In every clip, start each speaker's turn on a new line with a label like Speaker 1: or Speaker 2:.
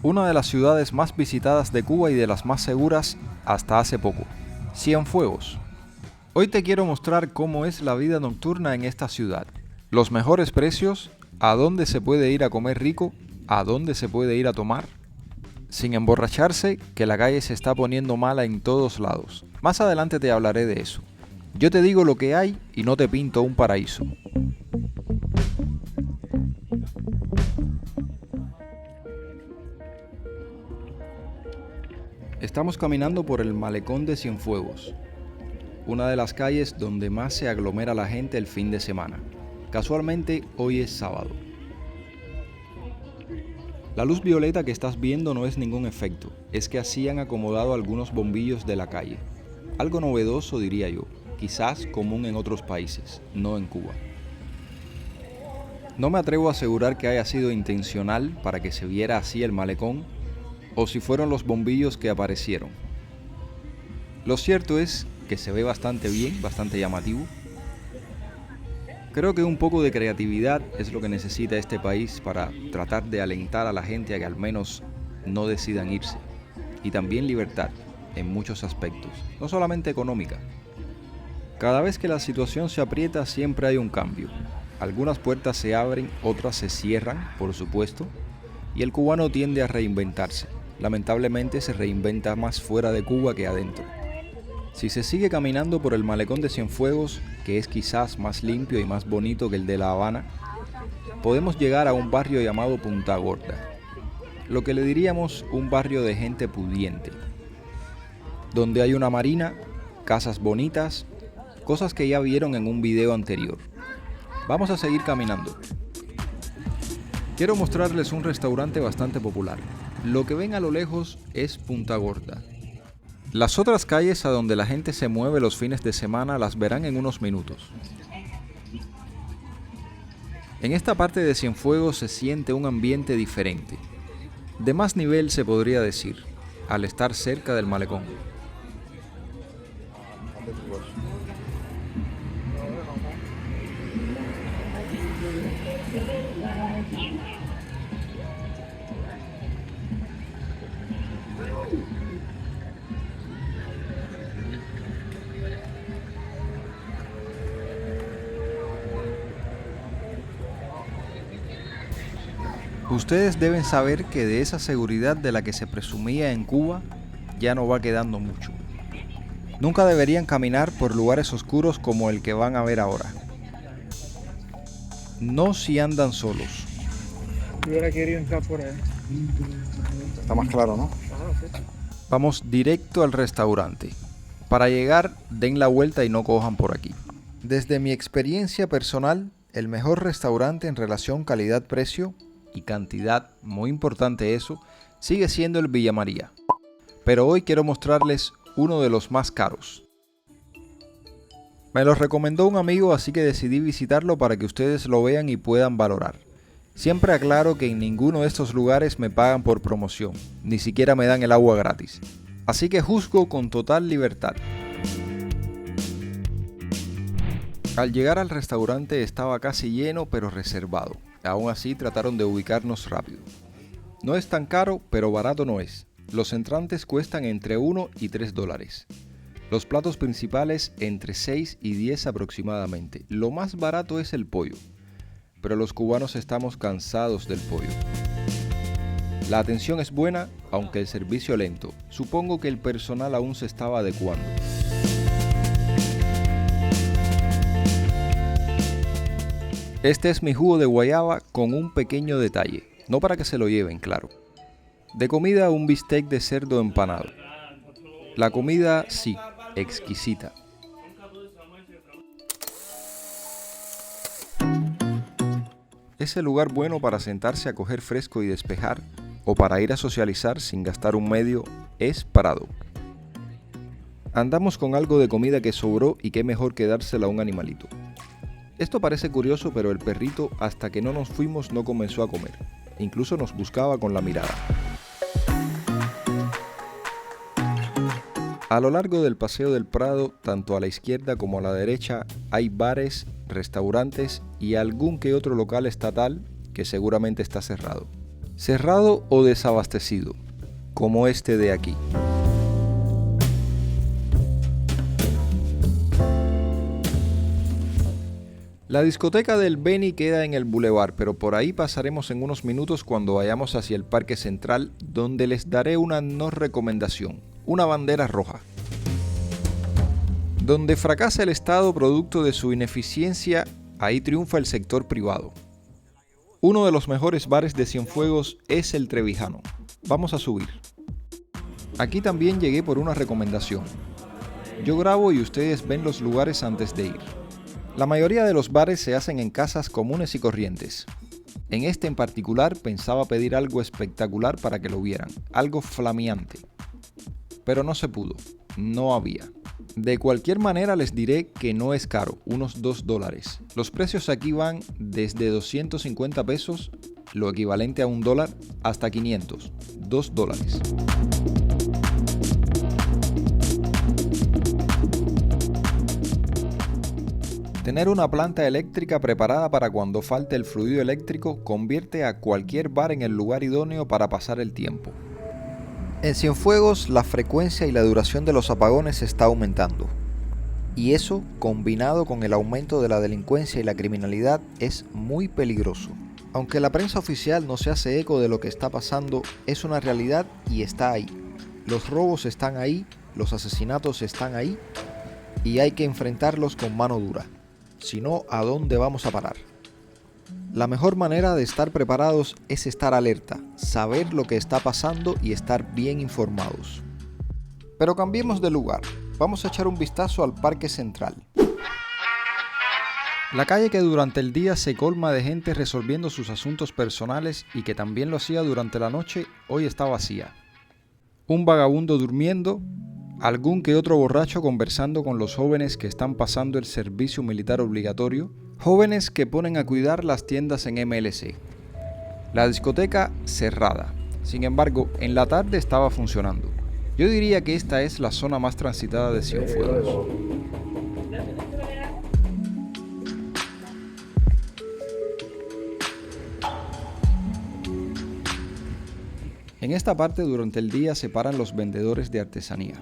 Speaker 1: Una de las ciudades más visitadas de Cuba y de las más seguras hasta hace poco, Cienfuegos. Hoy te quiero mostrar cómo es la vida nocturna en esta ciudad, los mejores precios, a dónde se puede ir a comer rico, a dónde se puede ir a tomar, sin emborracharse, que la calle se está poniendo mala en todos lados. Más adelante te hablaré de eso. Yo te digo lo que hay y no te pinto un paraíso. Estamos caminando por el malecón de Cienfuegos, una de las calles donde más se aglomera la gente el fin de semana. Casualmente hoy es sábado. La luz violeta que estás viendo no es ningún efecto, es que así han acomodado algunos bombillos de la calle. Algo novedoso, diría yo, quizás común en otros países, no en Cuba. No me atrevo a asegurar que haya sido intencional para que se viera así el malecón, o si fueron los bombillos que aparecieron. Lo cierto es que se ve bastante bien, bastante llamativo. Creo que un poco de creatividad es lo que necesita este país para tratar de alentar a la gente a que al menos no decidan irse. Y también libertad, en muchos aspectos, no solamente económica. Cada vez que la situación se aprieta siempre hay un cambio. Algunas puertas se abren, otras se cierran, por supuesto, y el cubano tiende a reinventarse. Lamentablemente se reinventa más fuera de Cuba que adentro. Si se sigue caminando por el malecón de Cienfuegos, que es quizás más limpio y más bonito que el de La Habana, podemos llegar a un barrio llamado Punta Gorda, lo que le diríamos un barrio de gente pudiente, donde hay una marina, casas bonitas, cosas que ya vieron en un video anterior. Vamos a seguir caminando. Quiero mostrarles un restaurante bastante popular. Lo que ven a lo lejos es Punta Gorda. Las otras calles a donde la gente se mueve los fines de semana las verán en unos minutos. En esta parte de Cienfuegos se siente un ambiente diferente. De más nivel se podría decir, al estar cerca del malecón. Ustedes deben saber que de esa seguridad de la que se presumía en Cuba, ya no va quedando mucho. Nunca deberían caminar por lugares oscuros como el que van a ver ahora. No si andan solos.
Speaker 2: Yo hubiera querido entrar por ahí.
Speaker 3: Está más claro, ¿no?
Speaker 1: Vamos directo al restaurante. Para llegar, den la vuelta y no cojan por aquí. Desde mi experiencia personal, el mejor restaurante en relación calidad-precio y cantidad, muy importante eso, sigue siendo el Villa María. Pero hoy quiero mostrarles uno de los más caros. Me lo recomendó un amigo, así que decidí visitarlo para que ustedes lo vean y puedan valorar. Siempre aclaro que en ninguno de estos lugares me pagan por promoción, ni siquiera me dan el agua gratis. Así que juzgo con total libertad. Al llegar al restaurante estaba casi lleno pero reservado. Aún así trataron de ubicarnos rápido. No es tan caro, pero barato no es. Los entrantes cuestan entre 1 y 3 dólares. Los platos principales entre 6 y 10 aproximadamente. Lo más barato es el pollo. Pero los cubanos estamos cansados del pollo. La atención es buena, aunque el servicio lento. Supongo que el personal aún se estaba adecuando. Este es mi jugo de guayaba con un pequeño detalle, no para que se lo lleven, claro. De comida, un bistec de cerdo empanado. La comida, sí, exquisita. Es el lugar bueno para sentarse a coger fresco y despejar, o para ir a socializar sin gastar un medio, es parado. Andamos con algo de comida que sobró y qué mejor que dársela a un animalito. Esto parece curioso, pero el perrito, hasta que no nos fuimos, no comenzó a comer. Incluso nos buscaba con la mirada. A lo largo del Paseo del Prado, tanto a la izquierda como a la derecha, hay bares, restaurantes y algún que otro local estatal que seguramente está cerrado. cerrado o desabastecido, como este de aquí. La discoteca del Beni queda en el Boulevard, pero por ahí pasaremos en unos minutos cuando vayamos hacia el Parque Central, donde les daré una no recomendación, una bandera roja. Donde fracasa el Estado producto de su ineficiencia, ahí triunfa el sector privado. Uno de los mejores bares de Cienfuegos es el Trevijano. Vamos a subir. Aquí también llegué por una recomendación. Yo grabo y ustedes ven los lugares antes de ir. La mayoría de los bares se hacen en casas comunes y corrientes. En este en particular pensaba pedir algo espectacular para que lo vieran, algo flameante. Pero no se pudo, no había. De cualquier manera les diré que no es caro, unos $2. Los precios aquí van desde 250 pesos, lo equivalente a $1, hasta 500, $2. Tener una planta eléctrica preparada para cuando falte el fluido eléctrico convierte a cualquier bar en el lugar idóneo para pasar el tiempo. En Cienfuegos, la frecuencia y la duración de los apagones está aumentando. Y eso, combinado con el aumento de la delincuencia y la criminalidad, es muy peligroso. Aunque la prensa oficial no se hace eco de lo que está pasando, es una realidad y está ahí. Los robos están ahí, los asesinatos están ahí, y hay que enfrentarlos con mano dura. Si no, ¿a dónde vamos a parar? La mejor manera de estar preparados es estar alerta, saber lo que está pasando y estar bien informados. Pero cambiemos de lugar, vamos a echar un vistazo al Parque Central. La calle que durante el día se colma de gente resolviendo sus asuntos personales y que también lo hacía durante la noche, hoy está vacía. Un vagabundo durmiendo, algún que otro borracho conversando con los jóvenes que están pasando el servicio militar obligatorio, jóvenes que ponen a cuidar las tiendas en MLC. La discoteca cerrada. Sin embargo, en la tarde estaba funcionando. Yo diría que esta es la zona más transitada de Cienfuegos. En esta parte durante el día se paran los vendedores de artesanía.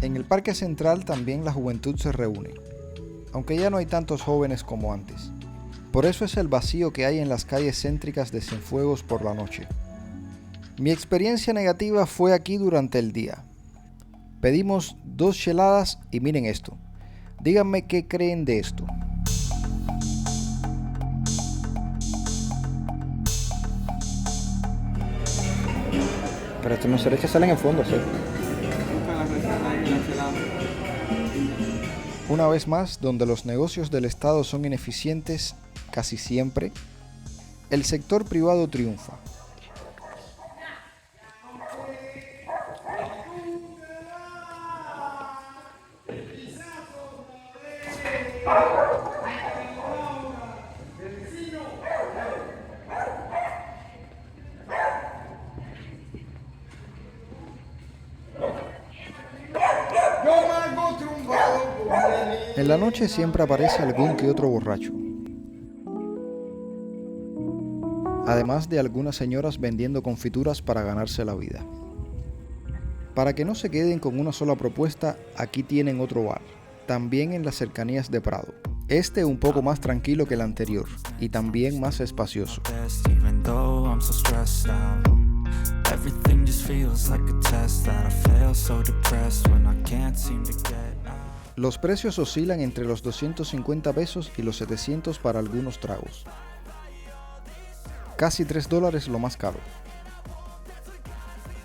Speaker 1: En el Parque Central también la juventud se reúne, aunque ya no hay tantos jóvenes como antes. Por eso es el vacío que hay en las calles céntricas de Cienfuegos por la noche. Mi experiencia negativa fue aquí durante el día. Pedimos 2 cheladas y miren esto. Díganme qué creen de esto.
Speaker 3: Pero estos no se que salen en fondo, ¿sí?
Speaker 1: Una vez más, donde los negocios del Estado son ineficientes casi siempre, el sector privado triunfa. En la noche siempre aparece algún que otro borracho. Además de algunas señoras vendiendo confituras para ganarse la vida. Para que no se queden con una sola propuesta, aquí tienen otro bar, también en las cercanías de Prado. Este un poco más tranquilo que el anterior y también más espacioso. Los precios oscilan entre los 250 pesos y los 700 para algunos tragos. Casi $3 lo más caro.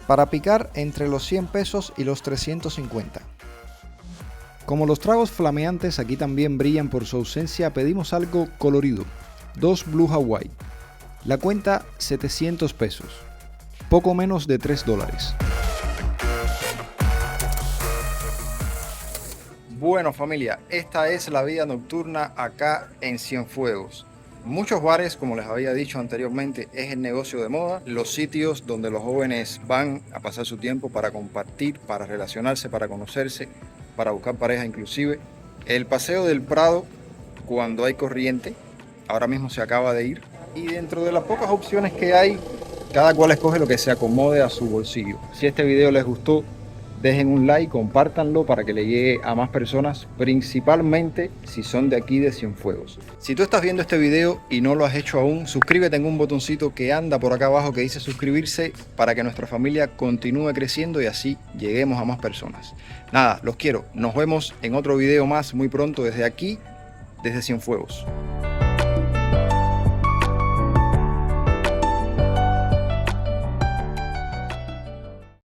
Speaker 1: Para picar entre los 100 pesos y los 350. Como los tragos flameantes aquí también brillan por su ausencia, pedimos algo colorido. 2 Blue Hawaii. La cuenta 700 pesos. Poco menos de $3. Bueno familia, esta es la vida nocturna acá en Cienfuegos. Muchos bares, como les había dicho anteriormente, es el negocio de moda, los sitios donde los jóvenes van a pasar su tiempo para compartir, para relacionarse, para conocerse.
Speaker 3: para buscar pareja inclusive. El Paseo del Prado, cuando hay corriente, ahora mismo se acaba de ir. Y dentro de las pocas opciones que hay, cada cual escoge lo que se acomode a su bolsillo. Si este video les gustó, dejen un like, compártanlo para que le llegue a más personas, principalmente si son de aquí de Cienfuegos. Si tú estás viendo este video y no lo has hecho aún, suscríbete en un botoncito que anda por acá abajo que dice suscribirse para que nuestra familia continúe creciendo y así lleguemos a más personas. Nada, los quiero. Nos vemos en otro video más muy pronto desde aquí, desde Cienfuegos.